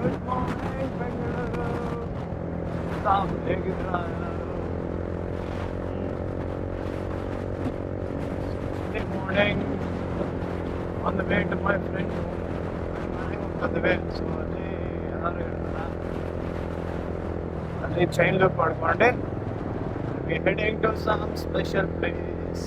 Good morning, Bengaluru. ತಾವು ಹೇಗಿದ್ದೀರಾ? Good morning. On the way to my friend. On the way. So ಅಲ್ಲಿ ಯಾರು ಹೇಳ್ತಾರ? ಅಲ್ಲಿ ಚೈನ್ ಲೂಪ್ ಮಾಡ್ಕೊಂಡೆ. We heading to some special place.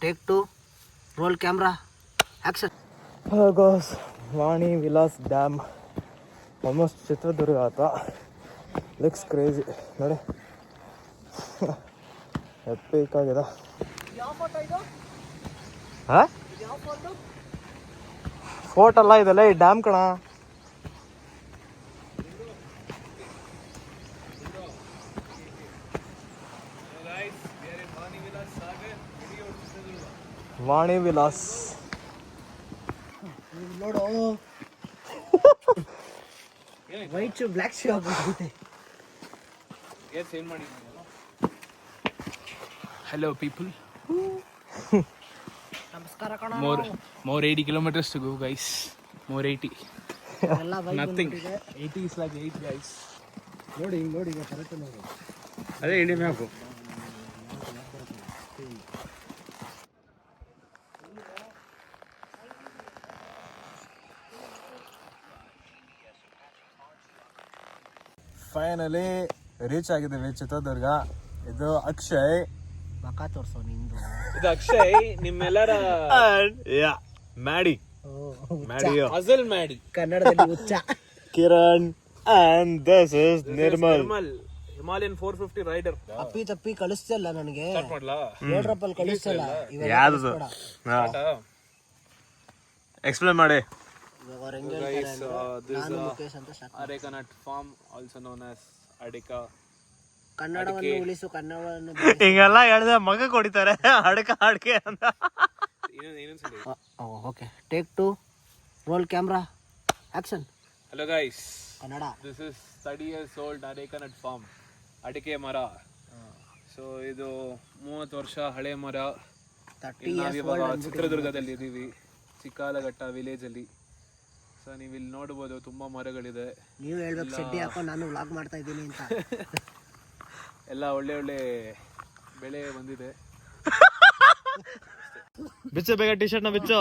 Take 2, roll camera, action. Goes Vani Vilas Dam. Almost Chitradurga ata. Looks crazy. ನೋಡಿ EPIC ಆಗಿದೆ. ಯಾವ photo ಇದು? ಹಾ? ಯಾವ ಫೋಟೋ? ಫೋಟೋ ಅಲ್ಲ ಇದೆಲ್ಲ ಈ ಡ್ಯಾಮ್ ಕಣ. ವಾಣಿ ವಿಲಾಸ್ ನೋಡು ವೈಟ್ ಶೂ ಬ್ಲ್ಯಾಕ್ ಶೂ ಆಗ್ಬಿಟ್ಟೈತೆ. Hello people. ನಮಸ್ಕಾರ ಕಣ. More 80 kilometers to go guys. More 80. ಎಲ್ಲ bike Nothing. 80 is like 8 guys. ನೋಡಿ ಹಿಂಗೆ ನೋಡಿ ಈಗ ಕರೆಕ್ಟ್ ನೋಡಿ. ಅದೇ ಇಂಡಿಯಾ ಮ್ಯಾಪು. ಫೈನಲಿ ರೀಚ್ ಆಗಿದ್ದೀವಿ ಚಿತ್ರದುರ್ಗ. ಇದು ಅಕ್ಷಯ್, ಮಕ ತೋರ್ಸೋ ನಿಂದು. ಇದು ಅಕ್ಷಯ್, ನಿಮ್ಮೆಲ್ಲರ ಮ್ಯಾಡಿ ಅಜಲ್ ಮ್ಯಾಡಿ, ಕನ್ನಡದಲ್ಲಿ ಹುಚ್ಚ. Kiran and this is Nirmal. Himalayan 450 rider. ಅಪ್ಪಿ ತಪ್ಪಿ ಕಳಿಸ್ತಲ್ಲ ನನಗೆ. ಮಾಡ್ಲಾ? ಹೇಳ್ರಪ್ಪಲ್ಲಿ ಕಳಿಸ್ತಲ್ಲ. ಯಾವ್ದು ಎಕ್ಸ್ಪ್ಲೇನ್ ಮಾಡಿ. Areca nut farm, also known as ಅಡಿಕಾ. ಕನ್ನಡವನ್ನು ಉಳಿಸು, ಕನ್ನಡವನ್ನು. ಹಿಂಗೆಲ್ಲ ಹೇಳಿದ್ರೆ ಮಗ ಕೊಡಿತಾರೆ ಅಡಕೆ ಅಂತ. Okay take 2, roll camera, action. Hello guys, Kannada. This is 30 years old areca nut farm, ಅಡಿಕೆ ಮರ. ಸೊ ಇದು 30 ವರ್ಷ ಹಳೆ ಮರ. ನಾವಿವಾಗ ಚಿತ್ರದುರ್ಗದಲ್ಲಿ ಇದ್ದೀವಿ, ಚಿಕ್ಕಾಲಘಟ್ಟ ವಿಲೇಜ್ ಅಲ್ಲಿ. ಸೊ ನೀವು ಇಲ್ಲಿ ನೋಡ್ಬೋದು ತುಂಬಾ ಮರಗಳಿದೆ. ನೀವು ಹೇಳ್ಬೇಕು ಶೆಡ್ಡಿ ಹಾಕೊಂಡು ನಾನು ವ್ಲಾಗ್ ಮಾಡ್ತಾ ಇದ್ದೀನಿ ಅಂತ. ಎಲ್ಲ ಒಳ್ಳೆ ಒಳ್ಳೆ ಬೆಳೆ ಬಂದಿದೆ. ಬಿಚ್ಚ ಬೇಗ ಟಿ ಶರ್ಟ್ ನ ಬಿಚ್ಚು.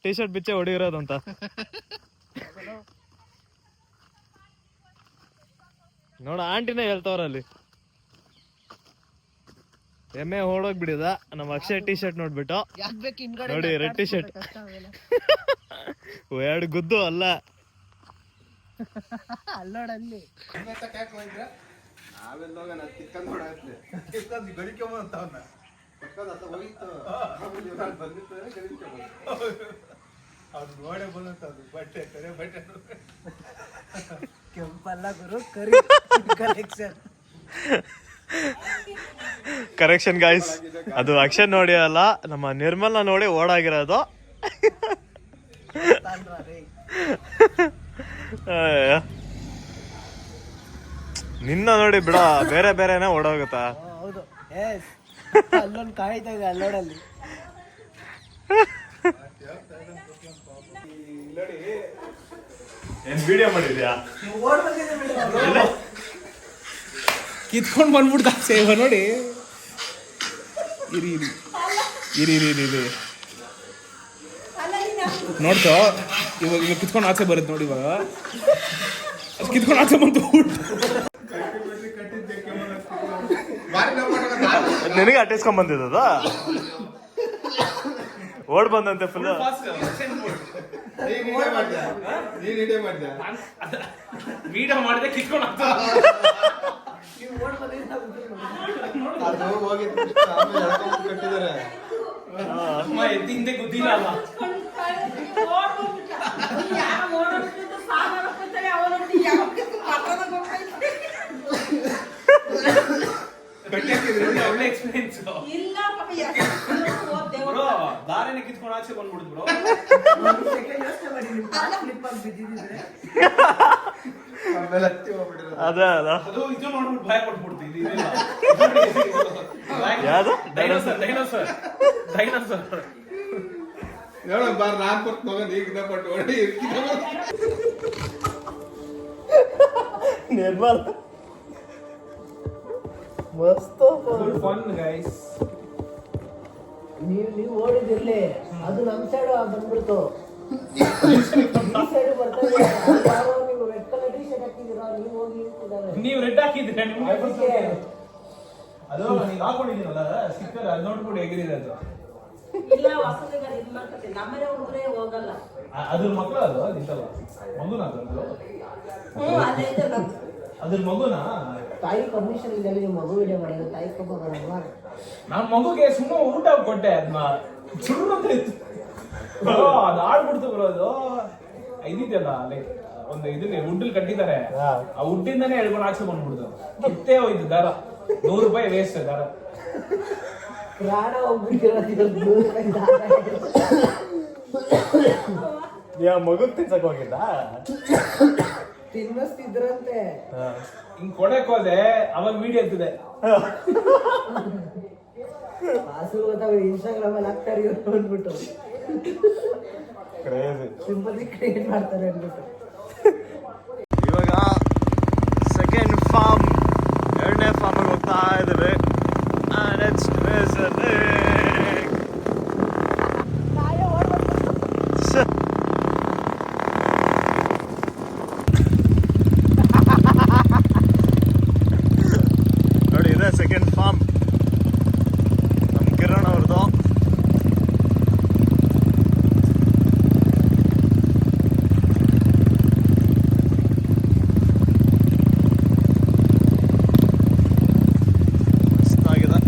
ಟಿ ಶರ್ಟ್ ಬಿಚ್ಚೆ ಹೊಡಿರೋದಂತ. ನೋಡ ಆಂಟಿನೇ ಹೇಳ್ತಾವ್ರಲ್ಲಿ. ಎಮ್ಮೆ ಓಡೋಗ್ಬಿಡಿದ ನಮ್ಮ ಅಕ್ಷಯ್ ಟಿ ಶರ್ಟ್ ನೋಡ್ಬಿಟ್ಟು. ನೋಡಿ ರೆಡ್ ಟಿ ಶರ್ಟ್. ಎರಡು ಗುದ್ದು ಅಲ್ಲ ಅಲ್ಲೋಡಲ್ಲಿ. ಕೆಂಪಲ್ಲ ಗುರು, ಕರಿ ಕಲೆಕ್ಷನ್. ಕರೆಕ್ಷನ್ ಗೈಸ್, ಅದು ಅಕ್ಷಯ್ ನೋಡಿ ಅಲ್ಲ, ನಮ್ಮ ನಿರ್ಮಲ್ನ ನೋಡಿ ಓಡಾಗಿರೋದು. ನಿನ್ನ ನೋಡಿ ಬಿಡ, ಬೇರೆ ಬೇರೆನೆ ಓಡೋಗುತ್ತಾ. ಹೌದು, ಅಲ್ಲೊಂದು ಕಾಯ್ತಾ ಇದೆ ಅಲ್ಲೋಡಲ್ಲಿ. ಏನ್ ವಿಡಿಯೋ ಮಾಡಿದ್ಯಾ? ಕಿತ್ಕೊಂಡು ಬಂದ್ಬಿಡ್ತಾ ಸೇವ ನೋಡಿ. ಇರಿ ಇರಿ ಇರಿ ಇರಿ ಇರಿ ನೋಡ್ತು ಇವಾಗ ಈಗ ಕಿತ್ಕೊಂಡು ಆಚೆ ಬರುತ್ತೆ ನೋಡಿ. ಇವಾಗ ಅದು ಕಿತ್ಕೊಂಡು ಆಚೆ ಬಂತು. ನಿನಗೆ ಅಟ್ಟಿಸ್ಕೊಂಡ್ ಬಂದಿದ್ದದ ಓಡ್ ಬಂದಂತೆ ಫುಲ್ ವೀಡಿಯೋ ಮಾಡಿದೆ ಕಿತ್ಕೊಂಡು ಹಿಂದೆ ಗೊತ್ತಿಲ್ಲ ಅಲ್ಲ. ಒಳ್ಳೆ ಎಕ್ಸ್ಪೀರಿಯನ್ಸ್. ದಾರಿನ ಕಿತ್ಕೊಂಡು ಆಚೆ ಬಂದ್ಬಿಡುದು ಬ್ರೋ. ಅದೇ ಅಲ್ಲ ಅದು ಇದು ನೋಡ್ಬಿಟ್ಟು ಭಯ ಪಟ್ಬಿಡ್ತೀವಿ. ಯಾವ್ದು ಡೈನೋಸರ್ ಡೈನೋಸರ್ ಡೈನೋಸರ್ ಹೇಳ ಬಾರ್ ನಾನ್ ಕೊಟ್ಟು ಮಗನ್ ಈಗ ಪಟ್ಟು ಹೊಡಿ ನಿರ್ಮಲ ಮಸ್ತ್ ಫನ್ ಗೈಸ್. ನೀವು ಓಡಿದಿರ್ಲಿ, ಅದು ನಮ್ ಸೈಡ್ ಬಂದ್ಬಿಡ್ತು. ಸೈಡ್ ಬರ್ತಾ ನೀವು ರೆಡ್ ಕಲರ್ ಟಿ ಶರ್ಟ್ ಹಾಕಿದ್ದೀರಾ, ನೀವು ಹೋಗಿ ನಿಂತಿದ್ದಾರೆ. ನೀವು ರೆಡ್ ಹಾಕಿದ್ರೆ ಅದು ನೀವು ಹಾಕೊಂಡಿದ್ದೀನಲ್ಲ ಸ್ಟಿಕ್ಕರ್, ಅದು ನೋಡ್ಬಿಟ್ಟು ಹೇಗಿದೆ ಅದು. ಇಲ್ಲ ಹೊಸದಿಗೆ ಇದು ಮಾಡ್ಕೊತೀವಿ. ನಮ್ಮನೆ ಹುಡುಗರೇ ಹೋಗಲ್ಲ. ಅದ್ರ ಮಕ್ಕಳು ಅದು ಅದಿತ್ತಲ್ಲ ಮಗುನ ಅದ್ರದ್ದು. ಅಲ್ಲೇ ಇದೆ ನಮ್ದು. ಅದ್ರ ಮಗುನ ತಾಯಿ ಪರ್ಮಿಷನ್ ಇದ್ದಲ್ಲಿ ನೀವು ಮಗು ವಿಡಿಯೋ ಮಾಡಿದ್ರೆ ತಾಯಿ ಕೊಬ್ಬ ನಮ್ಮ ಮಗುಗೆ ಸುಮ್ಮನೆ ಊಟ ಕೊಟ್ಟೆ. ಅದನ್ನ ಸುಳ್ಳು ಅಂತ ಇತ್ತು. ಅದು ಆಡ್ಬಿಡ್ತು ಬ್ರೋ. ಅದು ಇದಿದೆಯಲ್ಲ ಲೈಕ್ ಒಂದು ಇದನ್ನ ವುಡ್ಡಲ್ಲಿ ಕಟ್ಟಿದ್ದಾರೆ, ಆ ವುಡ್ಡಿಂದಾನೇ ಹೇಳ್ಕೊಂಡು ಆಚೆ ಬಂದ್ಬಿಡ್ತು. ಕಿತ್ತೇ ಹೋಯ್ತು ದಾರ. 100 ರೂಪಾಯಿ ವೇಸ್ಟ್ ದಾರ. ಪ್ರಾಣ ಹೋಗ್ಬಿಟ್ಟಿರೋದು. ಯಾವ ಮಗು ತಿನ್ಸಕ್ ಹೋಗಿದ್ದ ತಿನ್ನಿಸ್ತಿದ್ರಂತೆ. ಹಿಂಗ್ ಕೊಡಕ್ ಹೋದೆ, ಅವಾಗ ವಿಡಿಯೋ ಎತ್ತಿದೆ. ವಾಸು ಗೊತ್ತಾಗ ಇನ್ಸ್ಟಾಗ್ರಾಮ್ ಅಲ್ಲಿ ಹಾಕ್ತಾರೆ ಇವ್ರು ಅಂದ್ಬಿಟ್ಟು, ಸಿಂಪತಿ ಕ್ರಿಯೇಟ್ ಮಾಡ್ತಾರೆ ಅಂದ್ಬಿಟ್ಟು. ಇವಾಗ ಸೆಕೆಂಡ್ ಫಾರ್ಮ್, ಎರಡನೇ ಫಾರ್ಮ್ ಹೋಗ್ತಾ ಇದ್ದೇವೆ. ನೋಡಿ ಇದೆ ಸೆಕೆಂಡ್ ಫಾರ್ಮ್, ನಮ್ಮ ಕಿರಣ್ ಅವ್ರದ್ದು. ಮಸ್ತಾಗಿದೆ.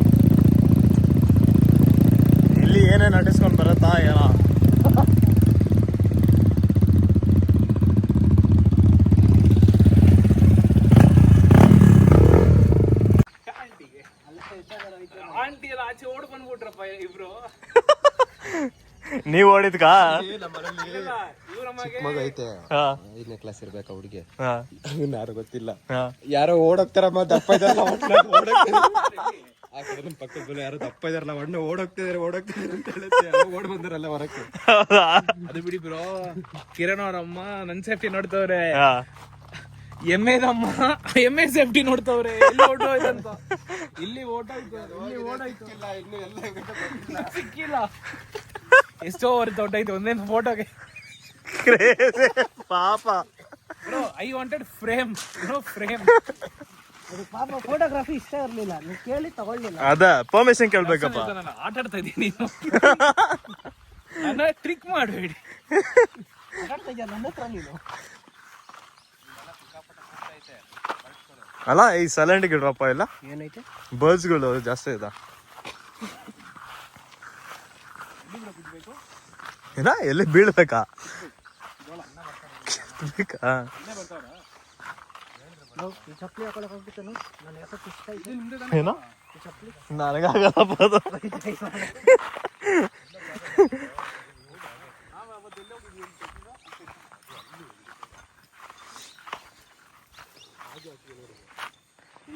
ಇಲ್ಲಿ ಏನೇನು ನಟಿಸ್ಕೊಂಡು ಬರುತ್ತಾ ಏನೋ. ಆಂಟಿ ಎಲ್ಲ ಆಚೆ ಓಡ್ ಬಂದ್ಬಿಟ್ರಪ್ಪ ಇಬ್ರು. ನೀವ್ ಓಡಿದ್ಕಾ? ಮಗ ಐತೆ ಹಾ 5ನೇ ಕ್ಲಾಸ್ ಇರ್ಬೇಕ ಹುಡುಗಿ, ಹಾ ಯಾರು ಗೊತ್ತಿಲ್ಲ. ಹಾ ಯಾರೋ ಓಡೋಗ್ತಾರಮ್ಮ ದಪ್ಪ ಇದಾರಲ್ಲ ಆ ಕಡೆ ನಮ್ ಪಕ್ಕದ ಬೆಲೆ ಯಾರೋ ದಪ್ಪ ಇದಾರಲ್ಲ ಒಣ್ಣ ಓಡೋಗ್ತಿದಾರೆ ಅಂತ ಹೇಳುತ್ತೆ. ಓಡ್ ಬಂದಾರಲ್ಲ ಹೊರಕ್ಕೆ. ಅದು ಬಿಡಿ ಬ್ರೋ, ಕಿರಣ್ ಅವ್ರಮ್ಮ ನನ್ ಸೇಫ್ಟಿ ನೋಡ್ತವ್ರೆ. ಹಾ ಎಮ್ಮೆ ಸೇಫ್ಟಿ ನೋಡ್ತವ್ರೆ. ಎಲ್ಲಿ ಓಡೋಯ್ತಂತ. ಇಲ್ಲಿ ಓಡಾಯ್ತು, ಇಲ್ಲಿ ಓಡಾಯ್ತು, ಸಿಕ್ಕಿಲ್ಲ. ಎಷ್ಟೋ ವರ್ಷ ಹೊಟ್ಟೈತೆ ಒಂದೇನು ಫೋಟೋಗೆ. ಪಾಪ bro I wanted frame bro, frame. ಅದು ಪಾಪ ಫೋಟೋಗ್ರಫಿ ಇಷ್ಟ ಇರ್ಲಿಲ್ಲ, ನೀವು ಕೇಳಿ ತಗೊಳ್ಳಿಲ್ಲ. ಅದ ಪರ್ಮಿಷನ್ ಕೇಳ್ಬೇಕಪ್ಪ. ನಾನು ಆಟ ಆಡ್ತಾ ಇದ್ದೀನಿ, ನನ್ನ ಟ್ರಿಕ್ ಮಾಡಬೇಡಿ. ಆಟಾಡ್ತಾ ಇದ್ಯಾ ನನ್ನ ಹತ್ರ ನೀನು? ಅಲ್ಲ ಈ ಸೈಲೆಂಟ್ ಗಿಡ್ರಪ್ಪ ಇಲ್ಲ, ಏನೈತೆ ಬರ್ಡ್ಸ್ಗಳು ಜಾಸ್ತಿ ಇದೆ. ಏನ ಎಲ್ಲಿ ಬೀಳ್ಬೇಕಾ? ಚಪ್ಪಲಿ ಹಾಕೊಳಕ್ ಹೋಗ್ಬಿಟ್ಟು ನನ್ನ ಯಾಕಕ್ಕೆ ಇಷ್ಟ ಇದೆ. ಏನೋ ನನಗಾಗಲ್ಲಪ್ಪ ಅದು.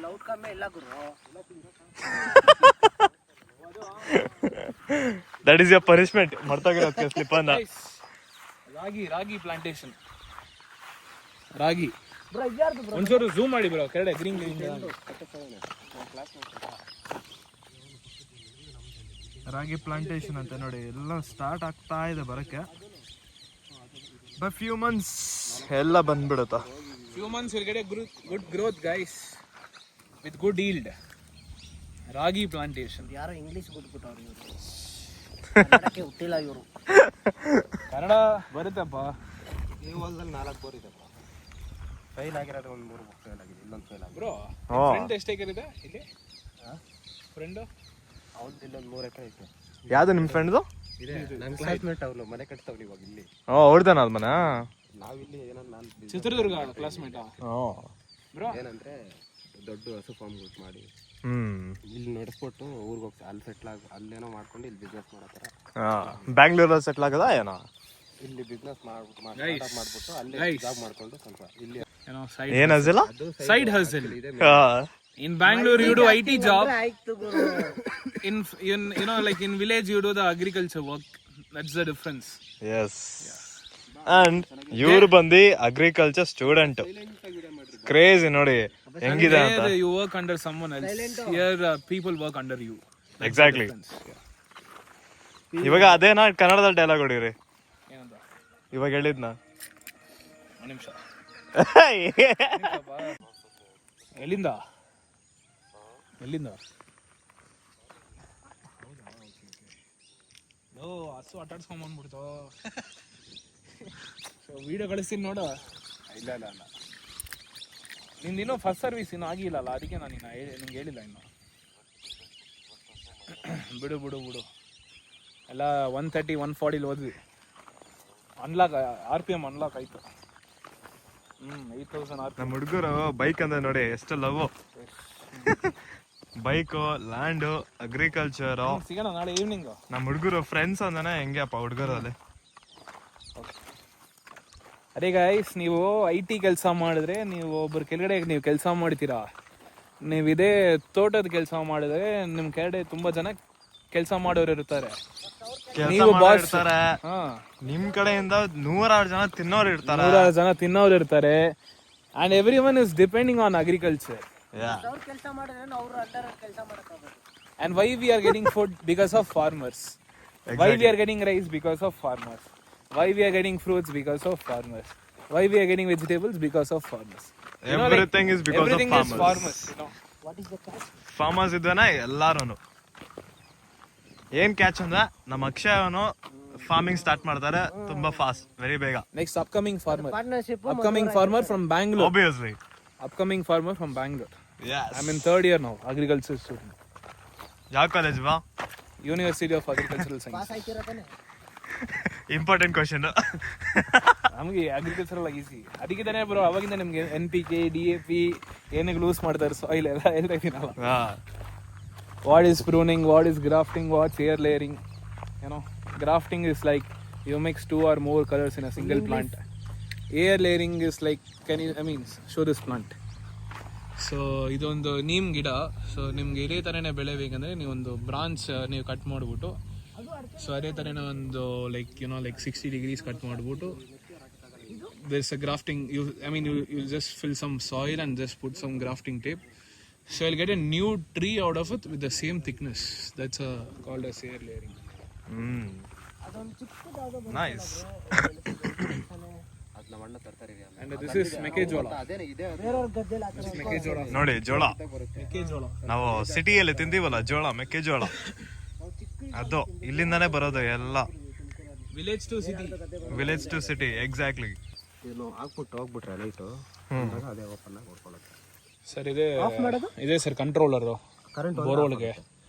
ಲೌಟ್ ಕಮ್ಮಿ ಇಲ್ಲ ಗುರು. That is your punishment. ಮರ್ತೋಗಿರೋದಕ್ಕೆ ಸ್ಲಿಪ್ ಅನ್ನ. ರಾಗಿ ಪ್ಲಾಂಟೇಶನ್, ರಾಗಿ. ಬ್ರೋ ಇದ್ಯಾರ್ದು ಬ್ರೋ? ಒಂಚೂರು ಝೂಮ್ ಮಾಡಿ ಬ್ರೋ, ಕೆಳಗಡೆ ಗ್ರೀನ್ ರಾಗಿ ಪ್ಲಾಂಟೇಶನ್ ಅಂತ ನೋಡಿ. ಎಲ್ಲ ಸ್ಟಾರ್ಟ್ ಆಗ್ತಾ ಇದೆ ಬರಕ್ಕೆ. ಫ್ಯೂ ಮಂತ್ಸ್ ಎಲ್ಲ ಬಂದ್ಬಿಡುತ್ತಾ. Few months will get a good growth, guys, with good yield. Ragi plantation. ಯಾರೋ ಇಂಗ್ಲೀಷ್ ಬಿಟ್ಬಿಟ್ಟವ್ರು ಇವರು, ಕನ್ನಡಕ್ಕೆ ಹುಟ್ಟಿಲ್ಲ ಇವರು. ಕನ್ನಡ ಬರುತ್ತಪ್ಪ. ಈ ಹೊಲದಲ್ಲಿ 4 ಬೋರ್ ಇದೆಪ್ಪ. ಫೈಲ್ ಆಗಿರೋದು ಒಂದು 3 ಬುಕ್ ಫೈಲ್ ಆಗಿದೆ, ಇನ್ನೊಂದು ಫೈಲ್ ಆಗಿದೆ. ಬ್ರೋ ಫ್ರೆಂಡ್ ಎಷ್ಟು ಎಕರೆ ಇದೆ ಇಲ್ಲಿ? ಫ್ರೆಂಡ್ ಅವ್ರದ್ದು ಇಲ್ಲೊಂದು 3 ಎಕರೆ ಐತೆ. ಯಾವ್ದು ನಿಮ್ಮ ಫ್ರೆಂಡ್ದು? ಇದೆ ನನ್ನ ಕ್ಲಾಸ್ಮೇಟ್ ಅವ್ರು ಮನೆ ಕಟ್ತಾವ್ರು ಇವಾಗ ಇಲ್ಲಿ. ಅವ್ರದೇನ ಅದ್ ಮನೆ? ನಾವಿಲ್ಲಿ ಏನಂದ್ರೆ ನಾನು ಚಿತ್ರದುರ್ಗ ಕ್ಲಾಸ್ಮೇಟಾ? ಬ್ರೋ ಏನಂದ್ರೆ ದೊಡ್ಡ ಹಸು ಫಾರ್ಮ್ ಮಾಡಿ ಹ್ಮ್ ಇಲ್ಲಿ ನಡೆಸ್ಬಿಟ್ಟು ಊರಿಗೆ ಹೋಗ್ತಾ ಅಲ್ಲಿ ಸೆಟ್ಲ್ ಆಗಿ ಅಲ್ಲೇನೋ ಮಾಡ್ಕೊಂಡು ಇಲ್ಲಿ ಬಿಸ್ನೆಸ್ ಮಾಡತ್ತಾರ. ಬ್ಯಾಂಗ್ಳೂರಲ್ಲಿ ಸೆಟ್ಲ್ ಆಗದ ಏನೋ? ಇಲ್ಲಿ ಬಿಸ್ನೆಸ್ ಮಾಡ್ಬಿಟ್ಟು ಅಲ್ಲಿ ಜಾಬ್ ಮಾಡ್ಕೊಂಡು ಸ್ವಲ್ಪ ಇಲ್ಲಿ ಏನೋ ಸೈಡ್ ಏನ್ ಹಸಿಲ್ಲ? side hustle. In Bangalore you do IT job. In you know, like in village you do the agriculture work. That's the difference. Yes. And ಇವ್ರು ಬಂದು ಅಗ್ರಿಕಲ್ಚರ್ ಸ್ಟೂಡೆಂಟ್. ಕ್ರೇಜಿ ನೋಡಿ ಹೆಂಗಿದೆ ಅಂತ. There you work under someone else. Here people work under you. Exactly. ಇವಾಗ ಅದೇನಾ ಕನ್ನಡದಲ್ಲಿ dialogue ಹೊಡಿರಿ. ಏನಂತ? ಇವಾಗ ಹೇಳಿದ್ನ ಒಂದು ನಿಮಿಷ. ಎಲ್ಲಿಂದ ಹಸು ಆಟಾಡ್ಸ್ಕೊಂಡ್ ಬಂದ್ಬಿಡ್ತು. ಸೊ ವಿಡಿಯೋ ಕಳಿಸ್ತೀನಿ ನೋಡು. ಇಲ್ಲ ನಿಂದಿನ್ನೂ ಫಸ್ಟ್ ಸರ್ವಿಸ್ ಇನ್ನೂ ಆಗಿಲ್ಲಲ್ಲ, ಅದಕ್ಕೆ ನಾನು ನಿಂಗೆ ಹೇಳಿಲ್ಲ ಇನ್ನು. ಬಿಡು ಎಲ್ಲ 130 140 ಹೋದ್ವಿ. ಅನ್ಲಾಕ್ RPM ಅನ್ಲಾಕ್ ಆಯ್ತು. 8000 RPM. ನಮ್ಮ ಹುಡುಗರು ಬೈಕ್ ಅಂದ್ರೆ ನೋಡಿ ಎಷ್ಟು ಲವ್. Bike, land, agriculture. ಸಿಗೋಣ ನಾಳೆ ಈವ್ನಿಂಗ್. ನಮ್ಮ ಹುಡುಗರು ಫ್ರೆಂಡ್ಸ್ ಅಂದಾನೆ ಹೆಂಗೆ ಅಪ್ಪ ಹುಡುಗರಲ್ಲಿ. ಅದೇ ಗೈಸ್, ನೀವು IT ಕೆಲಸ ಮಾಡಿದ್ರೆ, ನೀವು ಒಬ್ಬರು ಕೆಳಗಡೆ ನೀವು ಕೆಲಸ ಮಾಡ್ತೀರಾ, ನೀವು ಇದೇ ತೋಟದ ಕೆಲಸ ಮಾಡಿದ್ರೆ ನಿಮ್ಮ ಕೆಳಗಡೆ ತುಂಬಾ ಜನ ಕೆಲಸ ಮಾಡೋರು ಇರ್ತಾರೆ. ನೀವು ಬಾಸ್ ಇರ್ತಾರೆ. ನಿಮ್ ಕಡೆಯಿಂದ 100 ಜನ ತಿನ್ನೋರು ಇರ್ತಾರೆ. 100 ಜನ ತಿನ್ನೋರು ಇರ್ತಾರೆ. And every one is depending on agriculture. ಅವ್ರು ಕೆಲಸ ಮಾಡಿದ್ರೆ ಅವ್ರು ಅಂಡರ್ ಕೆಲಸ ಮಾಡಕ್ಕಾಗಲ್ಲ. And why we are getting food? Because of farmers. Why we are getting rice? Because of farmers. Why we are getting fruits? Because of farmers. Why we are getting vegetables? Because of farmers. Everything is because everything of is farmers. You know. What is the catch? Farmers ಇದ್ದಾನೆ ಎಲ್ಲಾರು. ಏನ್ catch ಅಂದ್ರೆ ನಮ್ಮ ಅಕ್ಷಯನು farming start ಮಾಡ್ತಾರೆ ತುಂಬಾ fast, very ಬೇಗ. Next upcoming farmer. Partnership. Upcoming farmer from Bangalore. Obviously. Upcoming farmer from Bangalore. Yes. I'm in 3rd year now, agriculture student. ಯಾವ college ಬಾ? University of Agricultural Science. Pass ಆಯ್ತಿರ ತಾನೆ? Important question. ನಮಗೆ agricultural easy. ಅದಕ್ಕೆ ತಾನೇ bro ಅವಾಗಿಂದ ನಿಮ್ಗೆ NPK, DAP ಏನಿಗೆ ಲೂಸ್ ಮಾಡ್ತಾರೆ ಸಾಯಿಲ್ ಎಲ್ಲ ಹೇಳ್ತಾ ಇದ್ದೀನಲ್ಲ. What is pruning? What is grafting? What's air layering? You know, grafting is like you mix 2 or more colors in a single plant. Air layering is like, show this plant. So ಇದೊಂದು ನೀಮ್ ಗಿಡ. So ನಿಮ್ಗೆ ಇದೇ ಥರನೇ ಬೆಳೆಬೇಕಂದ್ರೆ ನೀವೊಂದು branch ನೀವು cut ಮಾಡಿಬಿಟ್ಟು, so ಅದೇ ಥರನೇ ಒಂದು ಲೈಕ್ 60 degrees ಕಟ್ ಮಾಡಿಬಿಟ್ಟು there's a grafting. You just fill some soil and just put some grafting tape. So I'll get a new tree out of it with the same thickness. That's called as air layering. Nice. And this is ಮೆಕ್ಕೆಜೋಳ. ಮೆಕ್ಕೆಜೋಳ ನೋಡಿ ಜೋಳ. ಮೆಕ್ಕೆಜೋಳ ನಾವು ಸಿಟಿಯಲ್ಲಿ ತಿಂತೀವಲ್ಲ ಜೋಳ, ಮೆಕ್ಕೆಜೋಳ ಅದು ಇಲ್ಲಿಂದಾನೇ ಬರೋದು ಎಲ್ಲ. Village to city. Village to city, exactly. ಏನು ಹಾಕ್ಬಿಟ್ಟು ಹೋಗ್ಬಿಟ್ರೆ ಲೈಟು ಅದೇ ಓಪನ್ ಆಗಿ ಹೊಡ್ಕೊಳ್ಳುತ್ತೆ. ಸರ್ ಇದೆ ಸರ್ ಕಂಟ್ರೋಲರ್ ಕರೆಂಟ್ ಬೋರ್ವೆಲ್ಗೆ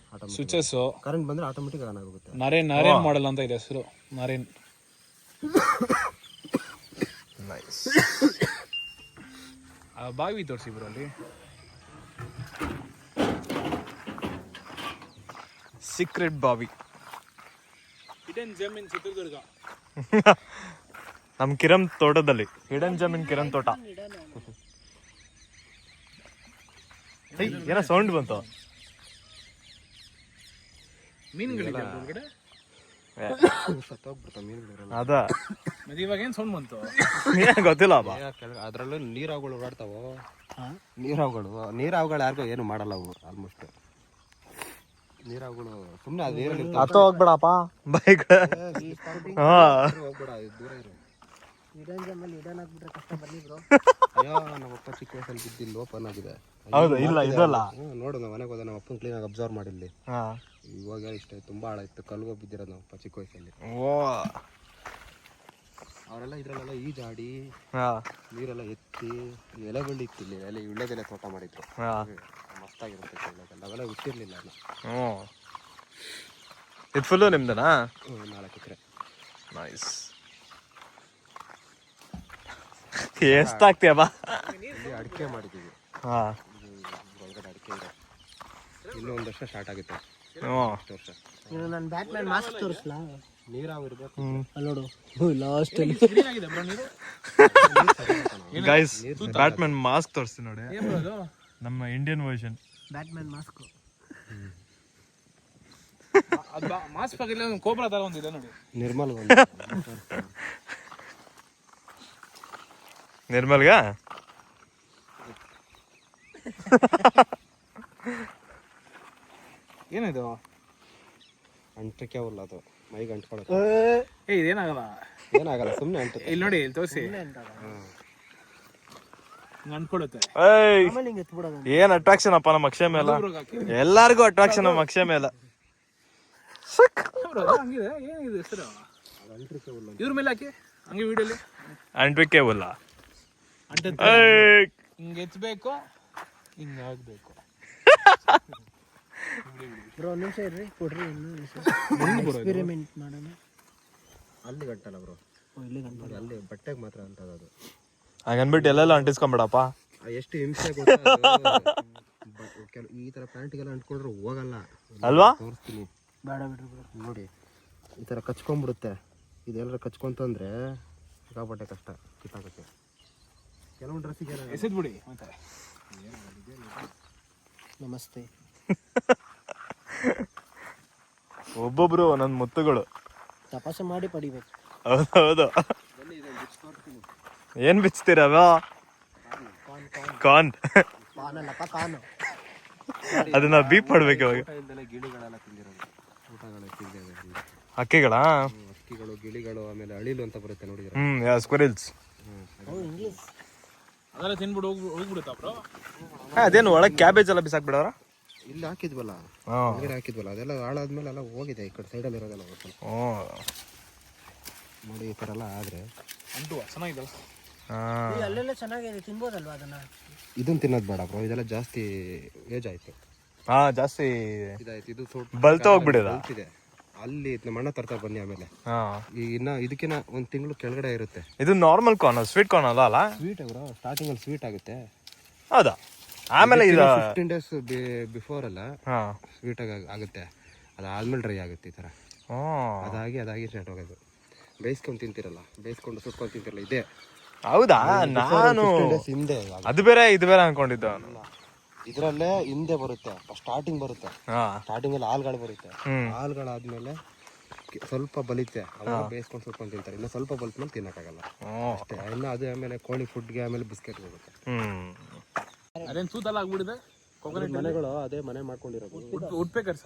ಸ್ವಿಚಸ್. ಕರೆಂಟ್ ಬಂದ್ರೆ ಆಟೋಮೆಟಿಕ್ ಆನ್ ಆಗುತ್ತೆ. ನರೇನ್ ಮಾಡಲ್ ಅಂತ ಇದೆ ಹೆಸರು. ನರೇನ್. ನೈಸ್. ಬಾವಿ ತೋರಿಸಿ ಬ್ರೋ ಅಲ್ಲಿ. ಸೀಕ್ರೆಟ್ ಬಾವಿ. Hidden gem in Chitradurga. ನಮ್ ಕಿರಣ್ ತೋಟದಲ್ಲಿ ಹಿಡನ್ ಜಮೀನ್ ಕಿರಣ್ ತೋಟ. ಏನೋ ಸೌಂಡ್ ಬಂತು. ಮೀನುಗಳಿದೆ ಒಳಗಡೆ. ಸತ್ತೋಗ್ಬಿಡ್ತಾವೆ ಮೀನುಗಳು. ಅದ ಮತ್ತೆ ಇವಾಗ ಏನ್ ಸೌಂಡ್ ಬಂತು ಗೊತ್ತಿಲ್ಲ ಬಾ. ಅದ್ರಲ್ಲೂ ನೀರಾವುಗಳು ಓಡಾಡ್ತಾವ. ನೀರಾವುಗಳು ಯಾರಿಗೂ ಏನು ಮಾಡಲ್ಲ ಅವು. ಆಲ್ಮೋಸ್ಟ್ ನೀರಾವುಗಳು ಸುಮ್ಮನೆ ಅದು ನೀರಲ್ಲಿ ಹೋಗ್ಬೇಡಪ್ಪ ಬೈಕ್. ಹೋಗ್ಬೇಡ, ದೂರ ಇರು. ಅಯ್ಯೋ ನಮ್ಮಪ್ಪ ಚಿಕ್ಕ ವಯಸ್ಸಲ್ಲಿ ಬಿದ್ದಿಲ್ಲ ಓಪನ್ ಆಗಿದೆ. ಹೌದಾ? ಇಲ್ಲ ಇದಲ್ಲ. ನೋಡು ನಮ್ಮ ಮನೆಗೆ ಹೋದ ನಮ್ಮ ಅಪ್ಪನ ಕ್ಲೀನ್ ಆಗಿ ಅಬ್ಸರ್ವ್ ಮಾಡಿಲ್ಲಿ. ಹಾ. ಇವಾಗ ಇಷ್ಟ ತುಂಬಾ ಹಾಳಾಯ್ತು. ಕಲ್ಗೋ ಬಿದ್ದಿರೋದು ನಮ್ಮಪ್ಪ ಚಿಕ್ಕ ವಯಸ್ಸಲ್ಲಿ. ಓ. ಅವರೆಲ್ಲ ಇದ್ರಲ್ಲೆಲ್ಲ ಈಜಾಡಿ ಹಾ. ನೀರೆಲ್ಲ ಎತ್ತಿ ಎಲೆ ಬಳ್ಳಿ ಇತ್ತಿಲ್ಲಿ ಎಲೆ ಇಳ್ಳೆದೆಲೆ ತೋಟ ಮಾಡಿದ್ರು. ಹಾ. ಮಸ್ತಾಗಿರುತ್ತೆ ಇಳ್ಳೆದೆಲ್ಲ. ಅವೆಲ್ಲ ಹುಟ್ಟಿರ್ಲಿಲ್ಲ ನಾನು. ಹ್ಞೂ. ಇದು ಫುಲ್ಲು ನಿಮ್ದನಾ? 4 ಎಕರೆ. ನೈಸ್. ಎಷ್ಟಾಗ್ತೀಯಪ್ಪ? ಇಲ್ಲಿ ಅಡಿಕೆ ಮಾಡಿದ್ದೀವಿ. ಹಾ. ಒಳಗಡೆ ಅಡಿಕೆ ಇದೆ. ಇನ್ನೂ 1 ವರ್ಷ ಸ್ಟಾರ್ಟ್ ಆಗುತ್ತೆ. ಹ್ಞೂ. 1 ವರ್ಷ. ನಾನು ಬ್ಯಾಟ್ಮ್ಯಾನ್ ಮಾಸ್ಕ್ ತೋರಿಸ್ಲಾ? ನೀರಾವ್ ಇರ್ಬೇಕು. ನೋಡು ಲಾಸ್ಟ್ ಅಲ್ಲಿ ಗೈಸ್ ಬ್ಯಾಟ್ಮನ್ ಮಾಸ್ಕ್ ತೋರಿಸ್ತೀನಿ ನೋಡಿ. ನಮ್ಮ Indian version Batman mask. Mask ಆಗಿಲ್ಲ, ಕೋಬ್ರಾ ತರ ಒಂದಿದೆ ನೋಡಿ. ನಿರ್ಮಲ್ಗ ಏನಿದು? ಅಂಟಕ್ಕೆ ಅವಲ್ಲ ಅದು ಮೈಗೆ ಅಂಟ್ಕೊಳ್ಳೋದು. ಇದೇನಾಗಲ್ಲ, ಏನಾಗಲ್ಲ, ಸುಮ್ಮನೆ ಅಂಟ. ಇಲ್ಲಿ ನೋಡಿ, ಇಲ್ಲಿ ತೋರಿಸಿ, ಅಂಟ್ಕೊಳುತ್ತೆ. ಏನ್ ಅಟ್ರಾಕ್ಷನ್ ಅಪ್ಪ ನಮ್ಮ ಅಕ್ಷಯ ಮೇಲೆ. ಎಲ್ಲಾರ್ಗು ಅಟ್ರಾಕ್ಷನ್ ನಮ್ಮ ಅಕ್ಷಯ ಮೇಲೆ. ಹಂಗಿದೆ, ಏನಿದೆ ಹೆಸರು? ಇವ್ರ ಮೇಲೆ ಹಾಕಿ ಹಂಗೆ ವಿಡಿಯೋಲಿ ಅಂಟ್ವಿಕೆ ಉಲ್ಲ. ಹಿಂಗೆ ಎತ್ಬೇಕು, ಹಿಂಗೆ ಆಗ್ಬೇಕು. ಬ್ರೋ ನಿಮಿಷ ಇರ್ರಿ, ಕೊಡ್ರಿ ಎಕ್ಸ್ಪೆರಿಮೆಂಟ್ ಮಾಡೋಣ. ಅಲ್ಲಿ ಗಂಟಲ್ಲ ಬ್ರೋ, ಅಲ್ಲಿ ಬಟ್ಟೆಗೆ ಮಾತ್ರ ಅಂತದ್ದು. ಹಂಗನ್ಬಿಟ್ಟು ಎಲ್ಲೆಲ್ಲ ಅಂಟಿಸ್ಕೊಂಬಿಡಪ್ಪ. ಎಷ್ಟು ಹಿಂಸೆ ಗೊತ್ತಾ? ಈ ತರ ಪ್ಯಾಂಟಿಗೆಲ್ಲ ಅಂಟ್ಕೊಂಡ್ರೆ ಹೋಗಲ್ಲ ಅಲ್ವಾ? ತೋರಿಸ್ತೀನಿ, ಬೇಡ ಬಿಡ್ರಿ. ನೋಡಿ ಈ ತರ ಕಚ್ಕೊಂಡ್ಬಿಡುತ್ತೆ. ಇದೆಲ್ಲರ ಕಚ್ಕೊಂತಂದ್ರೆ ಸಿಕ್ಕಾಪಟ್ಟೆ ಕಷ್ಟ ಕಿತ್ತಾಕಕ್ಕೆ. ಕೆಲವೊಂದು ಡ್ರೆಸ್ಸಿಗೆ ಎಸೆದ್ಬಿಡಿ ಮತ್ತೆ. ನಮಸ್ತೆ. ಒಬ್ಬೊಬ್ರು ಒಂದೊಂದು ಮುತ್ತುಗಳು ತಪಾಸೆ ಮಾಡಿ ಪಡಿಬೇಕು. ಹೌದೌದು. ಏನ್ ಬಿಚ್ತೀರವ? ಕಾರ್ನ್. ಪಾನಲ್ಲಪ್ಪ, ಕಾನು. ಅದನ್ನ ಬೀಪ್ ಮಾಡ್ಬೇಕು ಇವಾಗ. ಗಿಳಿಗಳೆಲ್ಲ ತಿಂದಿರೋದು, ಊಟಗಳು ತಿಂದಿರೋದು. ಹಕ್ಕಿಗಳ? ಹಕ್ಕಿಗಳು, ಗಿಳಿಗಳು, ಆಮೇಲೆ ಅಳಿಲು ಅಂತ ಬರುತ್ತೆ ನೋಡಿದ್ರೆ. ಸ್ಕ್ವಿರಿಲ್ಸ್. ಇಂಗ್ಲಿಷ್ ಅದೆಲ್ಲ ತಿನ್ಬಿಟ್ಟು ಹೋಗ್ಬಿಡುತ್ತಾ ಬ್ರೋ? ಅದೇನು ಒಳಗೆ ಕ್ಯಾಬೇಜ್ ಎಲ್ಲ ಬಿಸಾಕ್ಬಿಡವ್ರ? ಇಲ್ಲಿ ಹಾಕಿದ್ವಲ್ಲ, ಹೊರಗಡೆ ಹಾಕಿದ್ವಲ್ಲ, ಅದೆಲ್ಲ ಹಾಳಾದ್ಮೇಲೆ ಎಲ್ಲ ಹೋಗಿದೆ. ಈ ಕಡೆ ಸೈಡಲ್ಲಿ ಇರೋದೆಲ್ಲ ನೋಡಿ. ಈ ಥರ ಎಲ್ಲ ಆದರೆ ಅಂಟು ಚೆನ್ನಾಗಿದ್ದಲ್ಲ. ಅಲ್ಲೆಲ್ಲ ಚೆನ್ನಾಗಿದೆ, ತಿನ್ಬೋದಲ್ವಾ ಅದನ್ನ? ಇದನ್ನ ತಿನ್ನೋದು ಬೇಡ ಬ್ರೋ, ಇದೆಲ್ಲ ಜಾಸ್ತಿ ಏಜ್ ಆಯ್ತು. ಜಾಸ್ತಿ ಇದಾಯ್ತು. ಇದು ಬಲ್ತ ಹೋಗ್ಬಿಡಿದ. ಅಲ್ಲಿ ನಮ್ಮ ಅಣ್ಣ ತರ್ತಾರೆ ಬನ್ನಿ. ಆಮೇಲೆ ಇನ್ನ ಇದಕ್ಕಿನ್ನ 1 ತಿಂಗಳು ಕೆಳಗಡೆ ಇರುತ್ತೆ. ಇದು ನಾರ್ಮಲ್ ಕಾರ್ನ್, ಸ್ವೀಟ್ ಕಾರ್ನ್ ಅಲ್ಲ? ಸ್ವೀಟ್ ಬ್ರೋ, ಸ್ಟಾರ್ಟಿಂಗ್ ಅಲ್ಲಿ ಸ್ವೀಟ್ ಆಗುತ್ತೆ. ಹೌದಾ? ಆಮೇಲೆ ಇದು 15 ಡೇಸ್ ಬಿಫೋರ್ ಎಲ್ಲ ಸ್ವೀಟ್ ಆಗುತ್ತೆ. ಅದಾದ್ಮೇಲೆ ಡ್ರೈ ಆಗುತ್ತೆ ಈ ತರ. ಅದಾಗಿ ಸ್ಟಾರ್ಟ್ ಆಗೋದು. ಬೇಯಿಸ್ಕೊಂಡು ತಿಂತಿರಲ್ಲ, ಬೇಯಿಸ್ಕೊಂಡು ಸುಟ್ಕೊಂಡು ತಿಂತಿರಲ್ಲ, ಇದೆ. ಹೌದಾ? ನಾನು ಹಿಂದೆ ಅದು ಬೇರೆ ಇದು ಬೇರೆ ಅನ್ಕೊಂಡಿದ್ದ. ಇದ್ರಲ್ಲೇ ಹಿಂದೆ ಬರುತ್ತೆ, ಸ್ಟಾರ್ಟಿಂಗ್ ಬರುತ್ತೆ. ಸ್ಟಾರ್ಟಿಂಗ್ ಅಲ್ಲಿ ಹಾಲ್ಗಳು ಬರುತ್ತೆ. ಹಾಲ್ಗಳಾದ್ಮೇಲೆ ಸ್ವಲ್ಪ ಬಲಿತೆ, ಅವಾಗ ಬೇಯಿಸ್ಕೊಂಡು ಸುಟ್ಕೊಂಡು ತಿಂತಾರೆ. ಇನ್ನು ಸ್ವಲ್ಪ ಬಲ್ತ್ಮೇಲೆ ತಿನ್ನಕ್ಕಾಗಲ್ಲ ಅಷ್ಟೇ. ಇನ್ನು ಅದು ಆಮೇಲೆ ಕೋಳಿ ಫುಡ್ಗೆ, ಆಮೇಲೆ ಬಿಸ್ಕೆಟ್ ಹೋಗುತ್ತೆ. ಅದೇನು ತೂತಲ್ಲ ಆಗ್ಬಿಡಿದೆ. ಕೊಕೊನಟ್ ಮನೆಗಳು ಅದೇ ಮನೆ ಮಾಡ್ಕೊಂಡಿರೋದು. ಉಡ್ಬೇಕರ್ಸ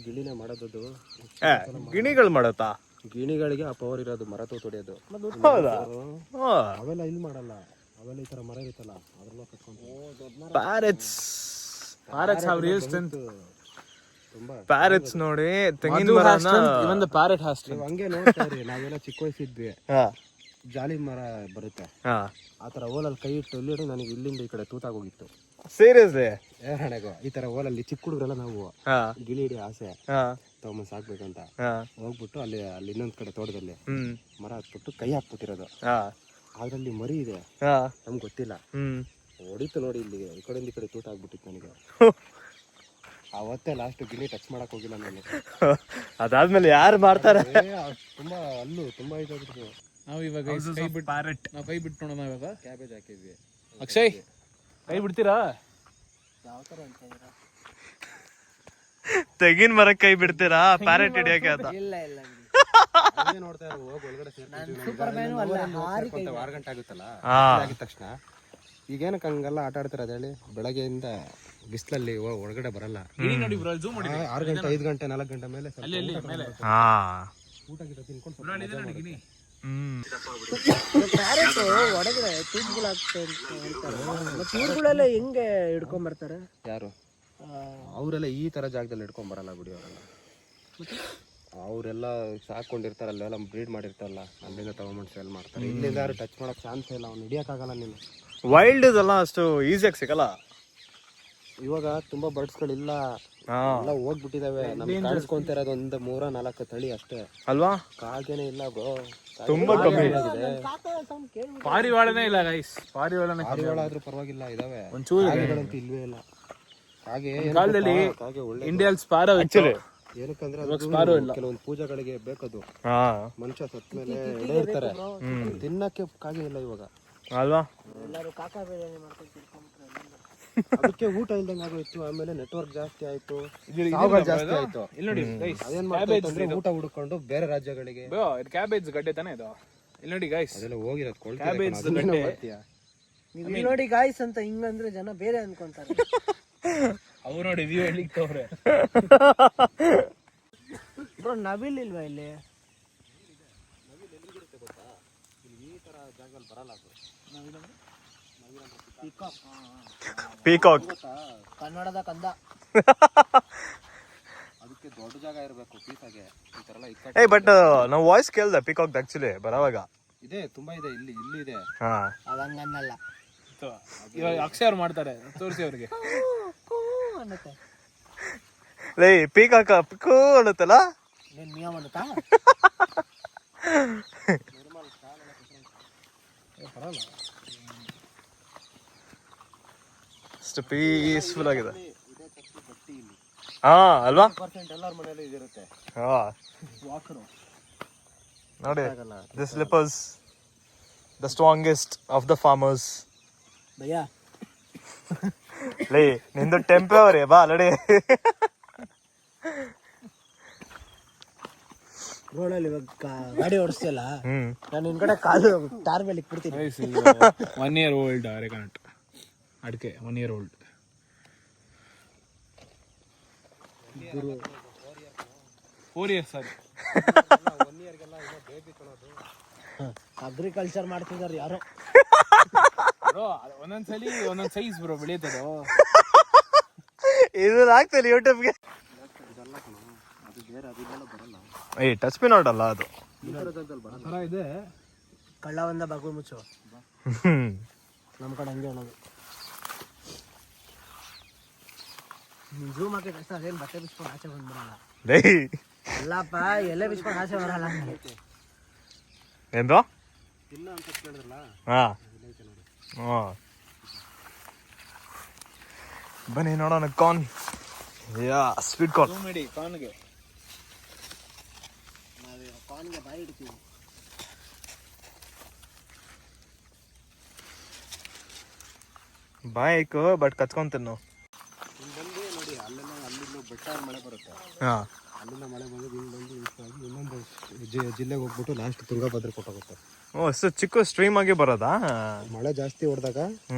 ಗಿಳಿನೇ ಮಾಡೋದು. ಗಿಣಿಗಳು ಮಾಡತ್ತಾ? ಗಿಣಿಗಳಿಗೆ ಆ ಪವರ್ ಇರೋದು, ಮರ ತೊಡೆಯೋದು. ಅವೆಲ್ಲ ಇಲ್ಲಿ ಮಾಡಲ್ಲ, ಅವೆಲ್ಲ ಈ ತರ ಮರ ಇರುತ್ತಲ್ಲ ಅದ್ರಲ್ಲ ಕಟ್ಕೊಂಡು. ಪ್ಯಾರೆಟ್ಸ್ ನೋಡಿ, ತೆಂಗಿನ ಮರನ ಪ್ಯಾರೆಟ್ ಹಾಸ್ಟೆಲ್ ಹಂಗೆ ನೋಡ್ತಾ ಇರಿ. ನಾವೆಲ್ಲ ಚಿಕ್ಕ ವಯಸ್ಸಿದ್ವಿ, ಜಾಲಿ ಮರ ಬರುತ್ತೆ, ಆ ತರ ಓಲಲ್ಲಿ ಕೈ ಇಟ್ಟು ಇಲ್ಲಿ ನನಗೆ ಇಲ್ಲಿಂದ ಈ ಕಡೆ ತೂತಾಗೋಗಿತ್ತು. ಸೀರಿಯಸ್ಲಿ? ಹಣೆಗೋ ಈ ತರ ಓಲಲ್ಲಿ ಚಿಕ್ಕ ಹುಡುಗರೆಲ್ಲ ನಾವು ಗಿಳಿ ಹಿಡಿ ಆಸೆ ತಗೊಂಡ್ ಸಾಕ್ಬೇಕಂತ ಹೋಗ್ಬಿಟ್ಟು ಅಲ್ಲಿ ಇನ್ನೊಂದ್ ಕಡೆ ತೋಟದಲ್ಲಿ ಮರ ಹತ್ಬಿಟ್ಟು ಕೈ ಹಾಕ್ಬಿಟ್ಟಿರೋದು. ಅದ್ರಲ್ಲಿ ಮರಿ ಇದೆ, ನಮ್ಗೆ ಗೊತ್ತಿಲ್ಲ. ಹೊಡಿತು ನೋಡಿ, ಇಲ್ಲಿ ಈ ಕಡೆಯಿಂದ ಈ ಕಡೆ ತೂತ ಆಗ್ಬಿಟ್ಟಿತ್ತು ನನಗೆ. ಅವತ್ತೇ ಲಾಸ್ಟ್ ಗಿಳಿ ಟಚ್ ಮಾಡಕ್ ಹೋಗಿಲ್ಲ ನಾನು. ಅದಾದ್ಮೇಲೆ ಯಾರು ಮಾಡ್ತಾರೆ? ತುಂಬಾ ಅಲ್ಲೂ ತುಂಬಾ ಇದಾಗಿತ್ತು. ನಾವು ಇವಾಗ ನಾವು ಕೈ ಬಿಟ್ಟು ನೋಡೋಣ. ಇವಾಗ ಕ್ಯಾಬೇಜ್ ಹಾಕಿದ್ವಿ. ಅಕ್ಷಯ್, ಕೈ ಬಿಡ್ತೀರಾ? ತೆಂಗಿನ ಮರ ಕೈ ಬಿಡ್ತೀರಾ ಪ್ಯಾರೆಟ್ ಹಿಡಿಯಕ್ಕೆ? ಅಂತ ಇಲ್ಲ ಇಲ್ಲ ನೋಡ್ತಾ ಹೋಗಿ ಒಳಗಡೆ ಸೂಪರ್ಮ್ಯಾನ್ ಅಲ್ಲ, 6 ಗಂಟೆ ಆಗುತ್ತಲ್ಲ, ಆಗಿದ ತಕ್ಷಣ ಈಗೇನಕ್ಕೆ ಹಂಗೆಲ್ಲ ಆಟ ಆಡ್ತಾರೆ ಹೇಳಿ? ಬೆಳಗ್ಗೆಯಿಂದ ಬಿಸಿಲಲ್ಲಿ ಒಳಗಡೆ ಬರಲ್ಲ. 6 ಗಂಟೆ, 5 ಗಂಟೆ, 4 ಗಂಟೆ ಮೇಲೆ ಊಟ ಗಿಟ ತಿನ್ಕೊಂಡು ಕ್ಯಾರೆಟ್ ಒಡಗಡೆ ತೂಕಗಳಾಗ್ತದೆ ಅಂತ ಹೇಳ್ತಾರೆ. ಮತ್ತೆ ಇವ್ರುಗಳೆಲ್ಲ ಹೆಂಗೆ ಹಿಡ್ಕೊಂಬರ್ತಾರೆ? ಯಾರು ಅವರೆಲ್ಲ ಈ ತರ ಜಾಗದಲ್ಲಿ ಹಿಡ್ಕೊಂಡ್ ಬರಲ್ಲ ಬಿಡಿ. ಅವರೆಲ್ಲ ಅವರೆಲ್ಲ ಸಾಕೊಂಡಿರ್ತಾರೆ, ಅಲ್ಲೆಲ್ಲ ಬ್ರೀಡ್ ಮಾಡಿರ್ತಾರಲ್ಲ, ಅಲ್ಲಿಂದ ತಗೊಂಡ್ಬಂದು ಸೇಲ್ ಮಾಡ್ತಾರೆ. ಇಲ್ಲಿಂದ ಯಾರು ಟಚ್ ಮಾಡಕ್ ಚಾನ್ಸ್ ಇಲ್ಲ, ಅವ್ನು ಹಿಡಿಯಕ್ಕಾಗಲ್ಲ. ನೀನು ವೈಲ್ಡ್ ಇದೆಲ್ಲ ಅಷ್ಟು ಈಸಿಯಾಗಿ ಸಿಗಲ್ಲ. ಇವಾಗ ತುಂಬಾ ಬರ್ಡ್ಸ್ಗಳಿಲ್ಲ, ಎಲ್ಲ ಹೋಗ್ಬಿಟ್ಟಿದಾವೆ. ನಮ್ಗೆ ಕಾಣಿಸ್ಕೊಂತಿರೋದು ಒಂದು 3-4 ತಳಿ ಅಷ್ಟೇ ಅಲ್ವಾ? ಕಾಗೇನೆ ಇಲ್ಲ ಬ್ರೋ, ತುಂಬಾ ಕಮ್ಮಿ. ಪಾರಿವಾಳನೇ ಇಲ್ಲ ಗೈಸ್, ಪಾರಿವಾಳನೇ ಪಾರಿವಾಳ ಆದ್ರೂ ಪರವಾಗಿಲ್ಲ, ಇದಾವೆ. ಒಂಚೂರು ಕಾಗೆಗಳಂತೂ ಇಲ್ವೇ ಇಲ್ಲ. ಕಾಗೆ ಕಾಲದಲ್ಲಿ ಕಾಗೆ ಒಳ್ಳೆ ಇಂಡಿಯಲ್ ಸ್ಪಾರೋ ಆಕ್ಚುಲಿ ಏನಕ್ಕಂದ್ರೆ ಕೆಲವೊಂದು ಪೂಜೆಗಳಿಗೆ ಬೇಕದು. ಮನುಷ್ಯ ಸತ್ ಮೇಲೆ ಎಡೆ ಇರ್ತಾರೆ, ತಿನ್ನಕ್ಕೆ ಕಾಗೆ ಇಲ್ಲ ಇವಾಗ ಅಲ್ವಾ? ಎಲ್ಲರೂ ಕಾಕಾ ಬಿರಿಯಾನಿ ಮಾಡ್ಕೊಂಡು ತಿಳ್ಕೊಂಡ್ಬಿಟ್ರೆ ಅದಕ್ಕೆ ಊಟ ಇಲ್ದಂಗೆ ಆಗೋಯ್ತು. ಆಮೇಲೆ ನೆಟ್ವರ್ಕ್ ಜಾಸ್ತಿ ಆಯ್ತು, ಸಾವುಗಳು ಜಾಸ್ತಿ ಆಯ್ತು. ಇಲ್ಲಿ ನೋಡಿ ಗೈಸ್, ಅದೇನ್ ಮಾಡ್ತಾರೆ ಊಟ ಹುಡ್ಕೊಂಡು ಬೇರೆ ರಾಜ್ಯಗಳಿಗೆ. ಇದು ಕ್ಯಾಬೇಜ್ ಗಡ್ಡೆ ತಾನೇ ಇದು. ಇಲ್ಲಿ ನೋಡಿ ಗೈಸ್, ಅದೆಲ್ಲ ಹೋಗಿರೋದು ಕ್ಯಾಬೇಜ್ ಗಡ್ಡೆ. ನೀವು ನೋಡಿ ಗಾಯ್ಸ್ ಅಂತ ಹಿಂಗಂದ್ರೆ ಜನ ಬೇರೆ ಅನ್ಕೊಂತಾರೆ. ಅವ್ರು ನೋಡಿ ವ್ಯೂ ಎಲ್ಲಿಗೆ ತವ್ರೆ. ಬ್ರೋ ನವಿಲ್ ಇಲ್ವಾ ಇಲ್ಲಿ? ಪೀಕಾಕ್ ಕನ್ನಡದ ಕಂದ. ಅದಕ್ಕೆ ದೊಡ್ಡ ಜಾಗ ಇರಬೇಕು ಪೀಸಾಗೆ. ಈ ತರ ಎಲ್ಲ ಏ ಬಟ್ ನಾವು ವಾಯ್ಸ್ ಕೇಳ್ದೆ ಪೀಕಾಕ್ ಆಕ್ಚುಲಿ ಬರೋವಾಗ. ಇದೆ, ತುಂಬಾ ಇದೆ, ಇಲ್ಲಿ ಇದೆ. ಅದಂಗನ್ನಲ್ಲ, ಇವಾಗ ಅಕ್ಷಯ್ ಅವ್ರು ಮಾಡ್ತಾರೆ, ತೋರಿಸಿ ಅವ್ರಿಗೆ. ಅನ್ನತ್ತೆ ಲೇ ಪೀಕಾಕ್ ಪಿಕ್ಕು ಅನ್ನತ್ತಲ್ಲ. ನೀನ್ ಮಿಯಾವ್ ಅನ್ನತ್ತಾ? ಅಷ್ಟು ಪೀಸ್ಫುಲ್ ಆಗಿದೆ. ಹಾ ಅಲ್ವಾ? ಎಲ್ಲರ ಮನೆಯಲ್ಲೂ ಇದಿರುತ್ತೆ. ಹಾ ನೋಡಿ, the slippers, the strongest of the farmers. Bhaiya ಲೇ ನಿಂದು ಟೆಂಪ್ರವರಿ ಬಾ ನಡಿ. ರೋಡಲ್ಲಿ ಇವಾಗ ಗಾಡಿ ಓಡಿಸ್ತಿಲ್ಲ, ನಾನು ನಿನ್ ಕಡೆ ಕಾಲು ಟಾರ್ ಮೇಲೆ ಇಟ್ಬಿಡ್ತೀನಿ. 1 year old ಅರೆಕನಟ್ ಅಡಿಕೆ, 1 year old. ಗುರು 4 years ಸರ್. ಅಗ್ರಿಕಲ್ಚರ್ ಮಾಡ್ತಿದಾರೆ ಯಾರೋ. ಬ್ರೋ ಒಂದೊಂದ್ಸಲಿ ಒಂದೊಂದ್ ಸೈಜ್ ಬ್ರೋ ಬೆಳೀತದೋ. ಇದು ಹಾಕ್ತೇನೆ ಯೂಟ್ಯೂಬ್ಗೆ. ಏ ಟಚ್ ಮಿ ನಾಟ್ ಅಲ್ಲ ಅದು. ಇದೆ ಕಳ್ಳ ಒಂದ ಬಾಗು ಮುಚ್ಚು. ನಮ್ಮ ಕಡೆ ಹಂಗೆ ಅನ್ನೋದು. ಝೂಮ್ ಹಾಕಿ ಕಷ್ಟ, ಅದೇನು ಬಟ್ಟೆ ಬಿಚ್ಕೊಂಡು ಆಚೆ ಬಂದ್ಬಿಡಲ್ಲ. ಅಲ್ಲಪ್ಪ, ಎಲ್ಲೇ ಬಿಚ್ಕೊಂಡು ಆಚೆ ಬರಲ್ಲ. ಏನ್ರೋ ಇಲ್ಲ ಅಂತ ಕೇಳಿದ್ರಲ್ಲ. ಹಾ ಹಾ ಬನ್ನಿ ನೋಡೋಣ. ಕಾರ್ನ್, ಯಾ ಸ್ವೀಟ್ ಕಾರ್ನ್. ಮಾಡಿ ಕಾನ್ಗೆ ನಾವು ಕಾರ್ನ್ಗೆ ಬಾಯಿ ಇಡ್ತೀವಿ. ಬಾಯ್ಕ್ ಬಟ್ ಕಚ್ಕೊಂತೀನಿ ನಾವು. ಬಂದು ನೋಡಿ, ಅಲ್ಲಿಂದ ಬೆಟ್ಟ ಮಳೆ ಬರುತ್ತೆ. ಹಾ ಅಲ್ಲಿಂದ ಮಳೆ ಬಂದು ಹಿಂಗೆ ಬಂದು ಇನ್ನೊಂದು ಜಿಲ್ಲೆಗೆ ಹೋಗ್ಬಿಟ್ಟು ಲಾಸ್ಟ್ ತುಂಗಭದ್ರ ಕೊಟ್ಟೋಗುತ್ತೆ. ಓ ಅಷ್ಟು ಚಿಕ್ಕ ಸ್ಟ್ರೀಮ್ ಆಗಿ ಬರೋದಾ? ಮಳೆ ಜಾಸ್ತಿ ಹೊಡೆದಾಗ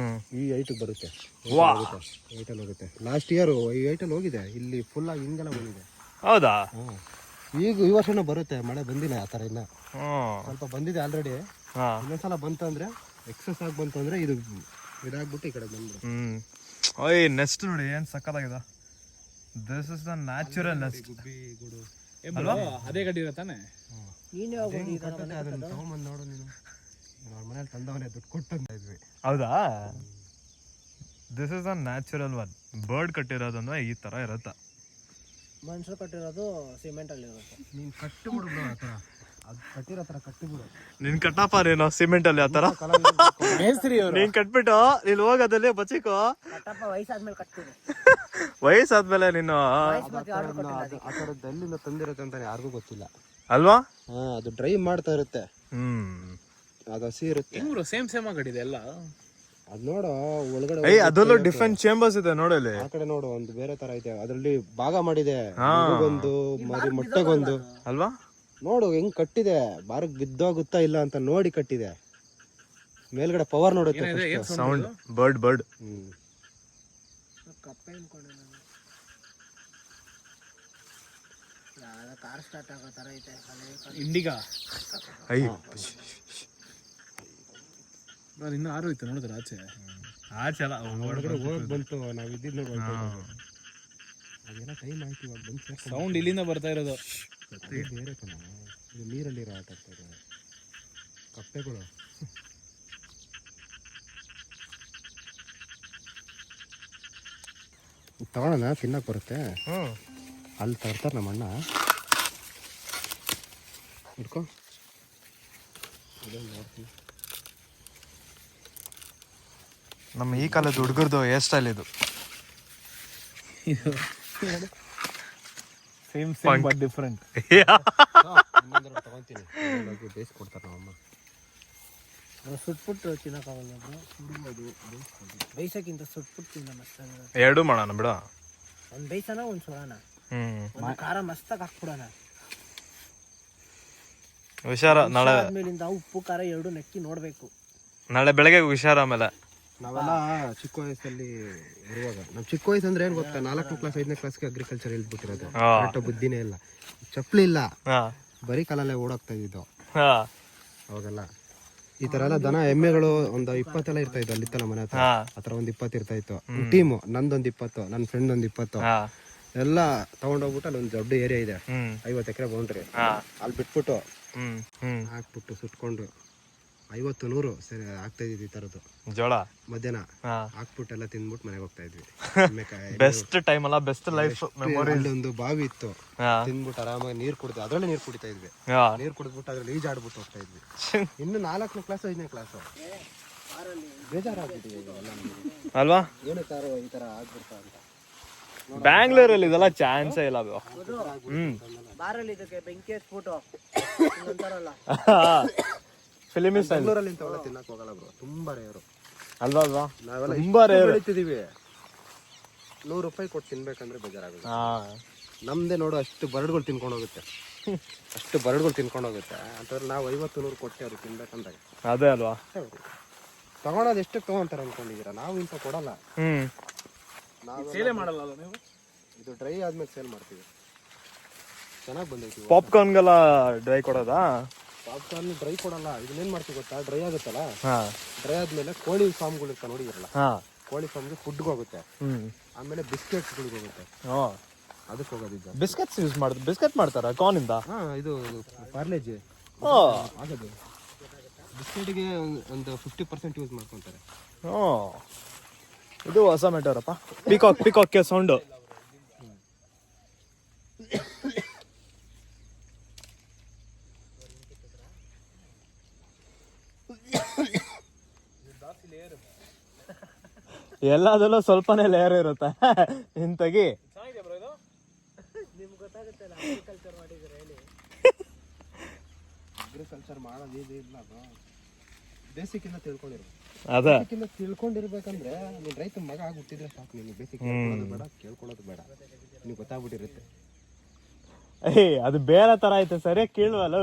ಈ ಹೈಟಿಗೆ ಬರುತ್ತೆ. ವಾ ಹೈಟಲ್ಲಿ ಹೋಗುತ್ತೆ. ಲಾಸ್ಟ್ ಇಯರ್ ಈ ಹೈಟಲ್ಲಿ ಹೋಗಿದೆ, ಇಲ್ಲಿ ಫುಲ್ ಆಗಿ ಹಿಂಗೆಲ್ಲ ಬಂದಿದೆ. ಹೌದಾ? ಈಗ ಈ ವರ್ಷನೂ ಬರುತ್ತೆ, ಮಳೆ ಬಂದಿಲ್ಲ ಆ ಥರ ಇಲ್ಲ. ಸ್ವಲ್ಪ ಬಂದಿದೆ ಆಲ್ರೆಡಿ. ಇನ್ನೊಂದ್ಸಲ ಬಂತು ಅಂದ್ರೆ ಎಕ್ಸಸ್ ಆಗಿ ಬಂತು ಅಂದ್ರೆ ಇದು ಇದಾಗ್ಬಿಟ್ಟು ಈ ಕಡೆ ಬಂದ್ರು. ಓಯ್ ನೆಕ್ಸ್ಟ್ ನೋಡಿ ಏನ್ ಸಕ್ಕತ್ತಾಗಿದೆ. This is the natural nest. ಅದೇ ಗಡ್ಡಿ ತಾನೆ. ಅದನ್ನ ತಗೊಂಬಂದು ನೋಡು ನೀನು. ಅವ್ರ ಮನೇಲಿ ತಂದವನೇ ದುಡ್ಡು ಕೊಟ್ಟು ಇದ್ವಿ. ಹೌದಾ? This is the natural one. Bird ಕಟ್ಟಿರೋದಂದ್ರೆ ಈ ತರ ಇರುತ್ತೆ. ಮನುಷ್ಯರು ಕಟ್ಟಿರೋದು ಸಿಮೆಂಟ್ ಅಲ್ಲಿ ಇರುತ್ತೆ. ನೀನು ಕಟ್ಟಿಬಿಡು ಬ್ರೋ, ಆ ಥರ ಅದು ಕಟ್ಟಿರೋ ಥರ ಕಟ್ಟಿಬಿಡು. ನೀನ್ ಕಟ್ಟಪ್ಪ ನೀನು ಸಿಮೆಂಟ್ ಅಲ್ಲಿ ಆತರ ನೀನ್ ಕಟ್ಬಿಟ್ಟು ನೀನ್ ಹೋಗೋದಲ್ಲಿ ಬಚ್ಚಿಕೋ. ಕಟ್ಟಪ್ಪ ವಯಸ್ಸಾದ್ಮೇಲೆ ಕಟ್ತೀನಿ. ವಯಸ್ಸಾದ್ಮೇಲೆ ನೀನು ಆ ಥರದ್ದು ಎಲ್ಲಿಂದ ತಂದಿರುತ್ತೆ ಅಂತ ಯಾರಿಗೂ ಗೊತ್ತಿಲ್ಲ ಅಲ್ವಾ? ಅದು ಡ್ರೈ ಮಾಡ್ತಾ ಇರುತ್ತೆ, ಅದು ಹಸಿ ಇರುತ್ತೆ. ಸೇಮ್ ಸೇಮ್ ಆಗಿದೆ ಎಲ್ಲ. ಅದ್ ನೋಡು ಒಳಗಡೆ. ಅದರಲ್ಲೂ ಡಿಫ್ರೆಂಟ್ ಚೇಂಬರ್ಸ್ ಇದೆ ನೋಡಲ್ಲಿ. ಆ ಕಡೆ ನೋಡು, ಒಂದು ಬೇರೆ ತರ ಇದೆ. ಅದ್ರಲ್ಲಿ ಭಾಗ ಮಾಡಿದೆ, ಒಂದು ಮರಿ ಮೊಟ್ಟೆಗೊಂದು ಅಲ್ವಾ? ನೋಡು ಹೆಂಗ್ ಕಟ್ಟಿದೆ. ಬಾರಕ್ ಬಿದ್ದೋಗುತ್ತಾ ಇಲ್ಲ ಅಂತ ನೋಡಿ ಕಟ್ಟಿದೆ. ಮೇಲ್ಗಡೆ ಪವರ್ ನೋಡುತ್ತೆ. Sound bird. ಕಪ್ಪೆ ಅನ್ಕೊಂಡೆ ನಾನು. ಕಾರ್ ಸ್ಟಾರ್ಟ್ ಆಗೋ ಥರ ಐತೆ ಹಳೆ ಇಂಡಿಗಾ ಐ ನಾನು ಇನ್ನೂ ಆರು ಇತ್ತು ನೋಡಿದ್ರೆ ಆಚೆ ಆಚೆಲ್ಲ ಹೊರಗಡೆ ಹೋಗಿ ಬಂತು ನಾವು ಇದ್ದಿದ್ದು ಅದೆಲ್ಲ ಟೈಮ್ ಆಯ್ತು ಇವಾಗ ಬಂದು ಸೌಂಡ್ ಇಲ್ಲಿಂದ ಬರ್ತಾ ಇರೋದು. ಬೇರೆ ಕಣ ಇದು ನೀರಲ್ಲಿ ಆಟ ಆಡ್ತಾ ಇದ್ದಾರೆ ಕಪ್ಪೆಗಳು. ತಗೊಳ್ಳೋಣ ತಿನ್ನಕ್ಕೆ ಬರುತ್ತೆ. ಅಲ್ಲಿ ತರ್ತಾರೆ ನಮ್ಮ ಅಣ್ಣ. ಹಿಡ್ಕೊ ನಮ್ಮ ಈ ಕಾಲದ ಹುಡುಗರದು ಹೇರ್ ಸ್ಟೈಲ್ ಇದು. Same but different. ತಗೊತೀನಿ ಬೇಯಿಸ್ಕೊಡ್ತಾರೆ ನಮ್ಮಮ್ಮ. ಸುಟ್ಬಿಟ್ಟು ತಿನ್ನೋಕ್ಕಾಗಲ್ಲ ಬ್ರೋ. ಬೇಯಿಸೋಕ್ಕಿಂತ ಸುಟ್ಬಿಟ್ಟು ತಿನ್ನ ಮಸ್ತಾಗಿರೋದು. ಎರಡೂ ಮಾಡೋಣ ಬಿಡ. ಒಂದು ಬೇಯಿಸೋಣ ಒಂದು ಸುಡೋಣ. ಒಂದು ಖಾರ ಮಸ್ತಾಗಿ ಹಾಕ್ಬಿಡೋಣ. ಹುಷಾರ. ನಾಳೆ ಆದ್ಮೇಲಿಂದ ಉಪ್ಪು ಖಾರ ಎರಡು ನಕ್ಕಿ ನೋಡ್ಬೇಕು. ನಾಳೆ ಬೆಳಗ್ಗೆ ಹುಷಾರ. ಆಮೇಲೆ ನಾವೆಲ್ಲ ಚಿಕ್ಕ ವಯಸ್ಸಲ್ಲಿ ಇರುವಾಗ ನಮ್ಮ ಚಿಕ್ಕ ವಯಸ್ಸು ಅಂದ್ರೆ ಏನ್ ಗೊತ್ತಾ, 4ನೇ ಕ್ಲಾಸ್ 5ನೇ ಕ್ಲಾಸ್ಗೆ ಅಗ್ರಿಕಲ್ಚರ್ ಹೇಳ್ಬಿಟ್ಟಿರೋದು. ಕರೆಕ್ಟ್ ಬುದ್ಧಿನೇ ಇಲ್ಲ, ಚಪ್ಪಲಿ ಇಲ್ಲ, ಬರೀ ಕಾಲಲ್ಲೇ ಓಡೋಗ್ತಾ ಇದ್ದಿದ್ದು ಅವಾಗೆಲ್ಲ. ಈ ತರ ಎಲ್ಲ ದನ ಎಮ್ಮೆಗಳು ಒಂದು 20 ಎಲ್ಲ ಇರ್ತಾ ಇತ್ತು ಅಲ್ಲಿತ್ತಲ್ಲ ಮನೆ ಹತ್ರ. ಆತರ ಒಂದು 20 ಇರ್ತಾ ಇತ್ತು. ಟೀಮು ನಂದೊಂದು 20, ನನ್ನ ಫ್ರೆಂಡ್ ಒಂದು 20 ಎಲ್ಲ ತಗೊಂಡೋಗ್ಬಿಟ್ಟು ಅಲ್ಲಿ ಒಂದು ದೊಡ್ಡ ಏರಿಯಾ ಇದೆ, 50 ಎಕರೆ ಬೌಂಡ್ರಿ. ಅಲ್ಲಿ ಬಿಟ್ಬಿಟ್ಟು ಹಾಕ್ಬಿಟ್ಟು ಸುಟ್ಕೊಂಡು 50-100 ಸರಿ ಆಗ್ತಾ ಇದ್ವಿ ಈ ತರದ್ದು ಜೋಳ ಮಧ್ಯಾಹ್ನ ಹಾಕ್ಬಿಟ್ಟು ಎಲ್ಲ ತಿಂದ್ಬಿಟ್ಟು ಮನೆಗೆ ಹೋಗ್ತಾ ಇದ್ವಿ. ಬೆಸ್ಟ್ ಟೈಮ್ ಅಲ್ಲ, ಬೆಸ್ಟ್ ಲೈಫ್ ಮೆಮೊರಿ. ಅಲ್ಲಿ ಒಂದು ಬಾವಿ ಇತ್ತು, ತಿಂದ್ಬಿಟ್ಟು ಆರಾಮಾಗಿ ನೀರ್ ಕುಡಿದ್ವಿ. ಅದ್ರಲ್ಲೇ ನೀರ್ ಕುಡಿತಾ ಇದ್ವಿ. ನೀರ್ ಕುಡಿದ್ಬಿಟ್ಟು ಅದ್ರಲ್ಲಿ ಈಜಾಡ್ಬಿಟ್ಟು ಹೋಗ್ತಾ ಇದ್ವಿ. ಇನ್ನು 4ನೇ ಕ್ಲಾಸ್ 5ನೇ ಕ್ಲಾಸ್ ಬೇಜಾರಾಗ್ಬಿಟ್ಟಿದೆ ಅಲ್ವಾ? ಏನಕ್ಕೆ ಈ ತರ ಆಗ್ಬಿಡ್ತಾ ಅಂತ. ಬ್ಯಾಂಗ್ಳೂರಲ್ಲಿ ಇದೆಲ್ಲ ಚಾನ್ಸೇ ಇಲ್ಲ. ಬಾರಲ್ಲಿ ಇದಕ್ಕೆ ಬೆಂಕಿ ಹಚ್ಬಿಟ್ಟು ಅಂತಾರಲ್ಲ, ಫಿಲ್ಮಿ ಸ್ಟೈಲ್. ಬೆಂಗಳೂರಲ್ಲಿ ಇಂಥವೆಲ್ಲ ತಿನ್ನಕ್ ಹೋಗಲ್ಲ ಬ್ರೋ, ತುಂಬಾ ರೇರು ಅಲ್ವಾ ಅಲ್ವಾ? ನಾವೆಲ್ಲ ತುಂಬಾ ರೇರ್ ಬೆಳಿತಿದೀವಿ. 100 ರೂಪಾಯಿ ಕೊಟ್ಟು ತಿನ್ಬೇಕಂದ್ರೆ ಬೇಜಾರಾಗುತ್ತೆ. ನಮ್ದೇ ನೋಡು ಅಷ್ಟು ಬರಡ್ಗಳು ತಿನ್ಕೊಂಡು ಹೋಗುತ್ತೆ, ಅಷ್ಟು ಬರಡ್ಗಳು ತಿನ್ಕೊಂಡು ಹೋಗುತ್ತೆ. ಅಂತಂದ್ರೆ ನಾವು 50-100 ಕೊಟ್ಟೆ ಅದು ತಿನ್ಬೇಕಂದಾಗ. ಅದೇ ಅಲ್ವಾ? ತಗೊಳೋದು ಎಷ್ಟಕ್ಕೆ ತಗೊಂತಾರೆ ಅನ್ಕೊಂಡಿದೀರಾ? ನಾವು ಇಂಥ ಕೊಡಲ್ಲ. ಸೇಲೆ ಮಾಡಲ್ಲ ನೀವು? ಇದು ಡ್ರೈ ಆದ್ಮೇಲೆ ಸೇಲ್ ಮಾಡ್ತೀವಿ. ಚೆನ್ನಾಗಿ ಬಂದೈತಿ. ಪಾಪ್ಕಾರ್ನ್ಗೆಲ್ಲ ಡ್ರೈ ಕೊಡೋದಾ? ಪಾಪ್ಕಾರ್ನ್ ಡ್ರೈ ಕೊಡಲ್ಲ. ಇದನ್ನೇನ್ ಮಾಡ್ತೀವಿ ಗೊತ್ತಾ, ಡ್ರೈ ಆಗುತ್ತಲ್ಲ, ಡ್ರೈ ಆದ್ಮೇಲೆ ಕೋಳಿ ಫಾರ್ಮ್ಗಳು ಇರ್ತಾವ ನೋಡಿದಿರಲ್ಲ, ಕೋಳಿ ಫಾರ್ಮ್ಗೆ ಫುಡ್ಗೆ ಹೋಗುತ್ತೆ. ಆಮೇಲೆ ಬಿಸ್ಕೆಟ್ಸ್ಗಳಿಗೆ ಹೋಗುತ್ತೆ, ಅದಕ್ಕೆ ಹೋಗೋದಿದ್ದ. ಬಿಸ್ಕೆಟ್ಸ್ ಯೂಸ್ ಮಾಡ್ತಾರೆ. ಬಿಸ್ಕೆಟ್ ಮಾಡ್ತಾರ ಕಾರ್ನ್ ಇಂದ? ಇದು ಪಾರ್ಲೇಜಿ ಆಗೋದು. ಬಿಸ್ಕೆಟ್ಗೆ ಒಂದು 50% ಯೂಸ್ ಮಾಡ್ಕೊಂತಾರೆ. ಇದು ಹೊಸ ಮೆಟರಪ್ಪ. Peacock sound. ಎಲ್ಲದಲ್ಲೂ ಸ್ವಲ್ಪನೇ ಲೇಯರ್ ಇರುತ್ತೆ. ಇಂತಗಿ ಅಗ್ರಿಕಲ್ಚರ್ ಮಾಡೋದು ಇಲ್ಲ, ಬೇಸಿಕ್ ಇಂದ ತಿಳ್ಕೊಂಡಿರ್ಬೇಕು. ಅದೇ ತಿಳ್ಕೊಂಡಿರ್ಬೇಕಂದ್ರೆ ನೀನ್ ರೈತ ಮಗ ಆಗಿ ಹುಟ್ಟಿದ್ರೆ ಸಾಕು. ನಿನ್ಗೆ ಬೇಸಿಕ್ ಕೇಳ್ಕೊಳ್ಳೋದು ಬೇಡ, ಕೇಳ್ಕೊಳ್ಳೋದು ಬೇಡ, ನಿನ್ಗೆ ಗೊತ್ತಾಗ್ಬಿಟ್ಟಿರುತ್ತೆ. ಅದು ಬೇರೆ ತರ ಐತೆ, ಸರಿಯಾಗಿ ಕೇಳುವಲ್ಲ.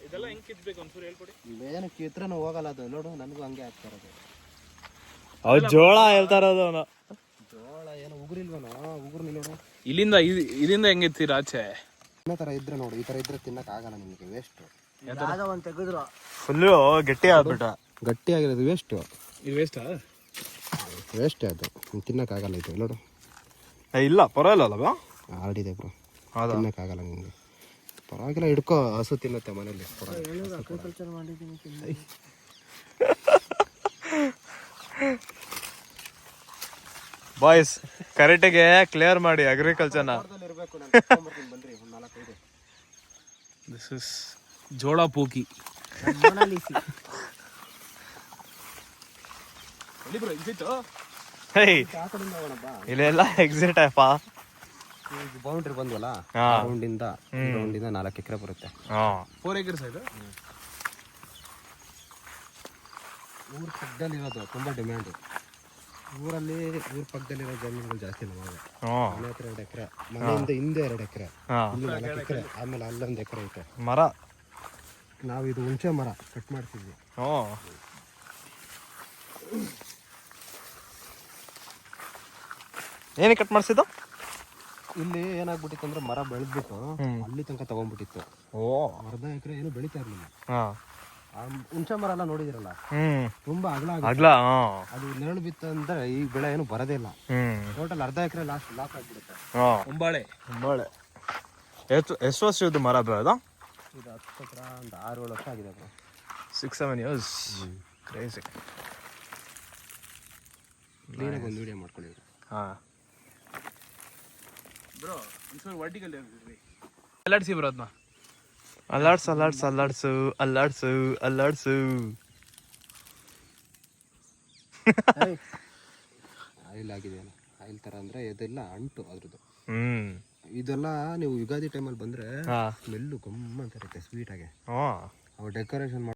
ಇದೆಲ್ಲ ಹೆಂಗ್ ಕಿತ್ಬೇಕು ಒಂಚೂರು ಹೇಳ್ಕೊಡಿ. ಏನು ಕಿತ್ರನೂ ಹೋಗಲ್ಲ ಅದು. ನೋಡು, ನನಗೂ ಹಂಗೆ ಆಗ್ತಾ ಇರೋದು. ಅವ್ ಜೋಳ ಹೇಳ್ತಾ ಇರೋದು. ಜೋಳ ಏನು ಉಗುರಿಲ್ವನೋ? ಉಗುರು ನೋಡು. ಇಲ್ಲಿಂದ ಹೆಂಗಿತ್ತೀರ ಆಚೆ? ಇನ್ನೂ ತರ ಇದ್ರೆ ನೋಡು, ಈ ತರ ಇದ್ರೆ ತಿನ್ನಕ್ ಆಗಲ್ಲ ನಿಮಗೆ. ವೇಸ್ಟ್. ಒಂದು ತೆಗೆದ್ರು ಫುಲ್ಲು ಗಟ್ಟಿ ಆಗ್ಬಿಟ್ಟ. ಗಟ್ಟಿ ಆಗಿರೋದು ವೇಸ್ಟ್. ಇದು ವೇಸ್ಟಾ? ವೇಸ್ಟ್ ಅದು, ತಿನ್ನಕ್ ಆಗಲ್ಲ ಇದು. ನೋಡು, ಇಲ್ಲ ಪರವಾಗಿಲ್ಲ. ಆಡಿದೆ ಬ್ರೋ, ತಿನ್ನಕ್ ಆಗಲ್ಲ ನಿಮ್ಗೆ. ಪರವಾಗಿಲ್ಲ, ಹಿಡ್ಕೋ. ಹಸು ತಿನ್ನುತ್ತೆ ಮನೇಲಿ. ಅಗ್ರಿಕಲ್ಚರ್ ಮಾಡಿದ್ದೀನಿ. ಬಾಯ್ಸ್ ಕರೆಕ್ಟಿಗೆ ಕ್ಲಿಯರ್ ಮಾಡಿ ಅಗ್ರಿಕಲ್ಚರ್ನ. ದಿಸ್ ಇಸ್ ಜೋಳ ಪೂಕಿ. ಇಲ್ಲೆಲ್ಲ ಎಕ್ಸಿಟ್ ಅಪ್ಪ. ಬೌಂಡ್ರಿ ಬಂದ್ವಲ್ಲ, ರೌಂಡಿಂದ 4 ಎಕರೆ ಬರುತ್ತೆ. 4 acres ಇದೆ. ಊರ ಪಕ್ಕದಲ್ಲಿ ಇರೋದು ತುಂಬಾ ಡಿಮ್ಯಾಂಡ್. ಊರ ಪಕ್ಕದಲ್ಲಿರೋ ಜಮೀನುಗಳು ಜಾಸ್ತಿ ನಮಗೆ. ಮನೆ ಹತ್ರ 2 ಎಕರೆ, ಮನೆಯಿಂದ ಹಿಂದೆ 2 ಎಕರೆ, ಇಲ್ಲಿ 4 ಎಕರೆ, ಆಮೇಲೆ ಅಲ್ಲೊಂದು ಎಕರೆ ಐತೆ ಮರ. ನಾವು ಇದು ಹುಣಸೆ ಮರ ಕಟ್ ಮಾಡ್ತಿದ್ವಿ. ಏನಕ್ಕೆ ಕಟ್ ಮಾಡಿಸಿದ್ದು? ಇಲ್ಲಿ ಏನಾಗ್ಬಿಟ್ಟಿತ್ತು ಅಂದ್ರೆ ಮರ ಬೆಳೆದ್ಬಿಟ್ಟು ಅಲ್ಲಿ ತನಕ ತಗೊಂಡ್ಬಿಟ್ಟಿತ್ತು. ಓ ಅರ್ಧ ಎಕರೆ ಏನು ಬೆಳೀತಾ ಇರ್ಲಿಲ್ಲ. ಹಾಂ ಹುಣಸೆ ಮರ ಎಲ್ಲ ನೋಡಿದಿರಲ್ಲ, ತುಂಬಾ ಅಗಲ ಅಗ್ಲ ಅದು ನೆರಳು ಬಿತ್ತು ಅಂದ್ರೆ ಈ ಬೆಳೆ ಏನು ಬರೋದೇ ಇಲ್ಲ. ಟೋಟಲ್ ಅರ್ಧ ಎಕರೆ ಲಾಕ್ ಆಗ್ಬಿಡುತ್ತೆ. ಒಂಬಾಳೆ ಎಷ್ಟು ವರ್ಷ ಇದು ಮರ ಬೆಳೆದ? ಇದು 10 ಹತ್ರ ಒಂದು 6-7 ವರ್ಷ ಆಗಿದೆ ಬ್ರೋ. 6-7 years. ಕ್ರೇಜಿ. ಕ್ಲೀನಾಗಿ ಒಂದು ವಿಡಿಯೋ ಮಾಡ್ಕೊಳ್ಳಿ. ಹಾಂ ಬ್ರೋ ಒಂದ್ಸಲ ವರ್ಟಿಕಲ್ ಅಲ್ಲಾಡ್ಸಿ ಬ್ರೋ ಅದನ್ನ. ಅಲ್ಲಾಡ್ಸು ಆಯಿಲ್ ಆಗಿದೆಯಲ್ಲ, ಆಯಿಲ್ ತರ ಅಂದ್ರೆ ಇದೆಲ್ಲ ಅಂಟು ಅದ್ರದ್ದು. ಇದೆಲ್ಲ ನೀವು ಯುಗಾದಿ ಟೈಮಲ್ಲಿ ಬಂದ್ರೆ ಸ್ಮೆಲ್ಲು ಗಮ್ಮಂತ ಇರುತ್ತೆ ಸ್ವೀಟ್ ಆಗಿ. ಡೆಕೋರೇಷನ್